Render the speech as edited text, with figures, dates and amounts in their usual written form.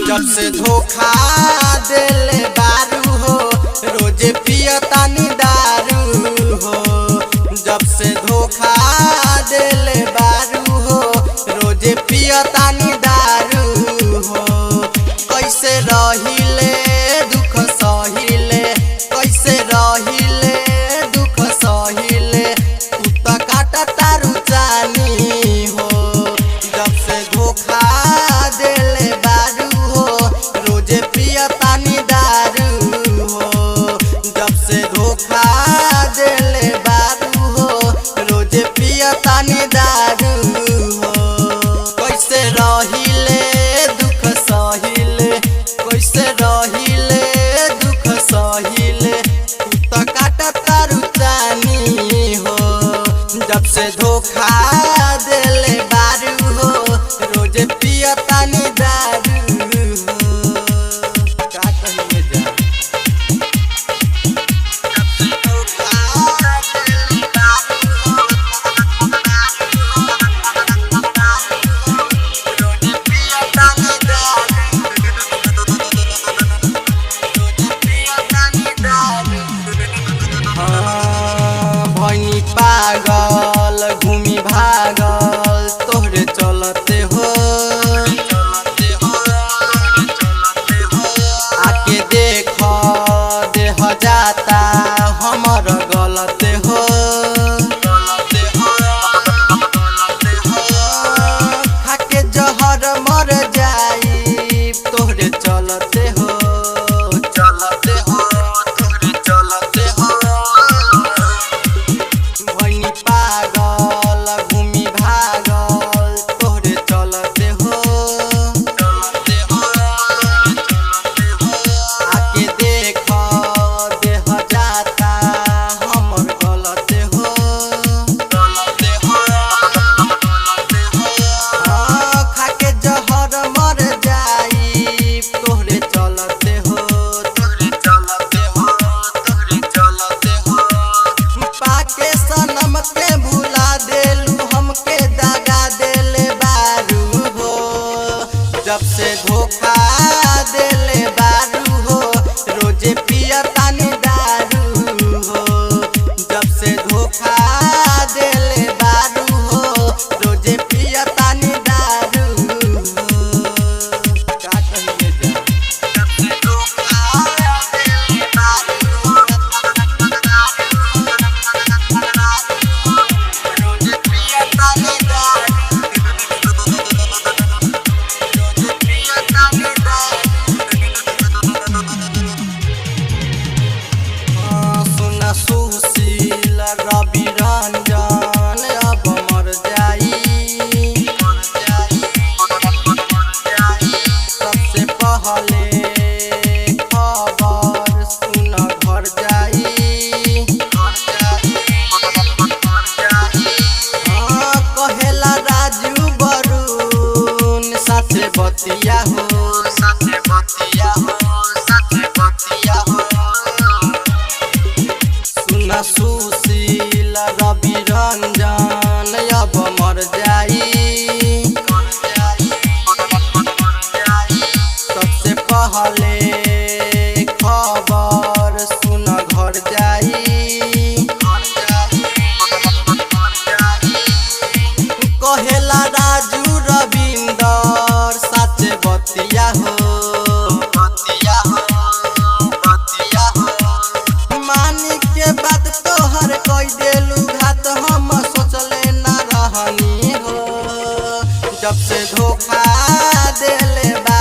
जब से धोखा देले बारू हो रोजे पियतानी दारू हो। जब से धोखा देले बारू हो रोजे पियतानी दारू हो। कैसे रहिले दुख सहिले, कैसे रहिले दुख सहिले, तू तो काटा तारू जानी हो। जब से धोखा देले बारू हो रोजे पियतानी दारू हो। जब से धोखा देले बारू हो रोजे पियतानी दारू हो। कैसे रहिले दुख सहिले, कैसे रहिले दुख सहिले, तू तो काटा तारू जानी हो। जब से धोखा देले बारू हो रोजे पियतानी दारू हो। का कहिए जा जब से धोखा देले बारू हो रोजे पियतानी दारू, रोजे पियतानी दारू। भैनी पागल घूमी भागल तोहरे चलते हो। आके देख देह जाता हमर गलते हो। खाके जहर मर जाई तोहरे चलते हो, चलते हो तोहरे चलते हो। भैनी पागल घूमी भागल तोहरे चलते हो, चलते हो चलते हो। आके देख देह जाता हमर गलते हो, गलते हो गलते हो। खाके जहर मर जाई तोहरे चलते हो, तोहरे चलते हो, तोहरे चलते हो। पाके सनम के भुला देलू हमके दगा देले बारू हो। जब से धोखा देले बारू हो रोजे पियतानी दारू हो। जब से धोखा देले बारू हो रोजे पियतानी दारू हो। का कहिए जा जब से धोखा देले बारू हो रोजे पियतानी दारू, रोजे पियतानी दारू। सुना सुशील रवि रंजन अब मर जाई, सबसे पहले खबर सुन घर जाई। कहेला राजू वरुण साथे बतिया हो, साथे बतिया हो, साथे बतिया हो। सुना सुशील रवि रंजन अब मर जाई, सबसे पहले खबर सुन घर जाई। कहेला राजू रविंदर साथे बतिया हो, बतिया हो, बतिया हो। मानिक के बात तोहर कई देलू घात हम सोचले ना रहनी हो। जब से धोखा देले बा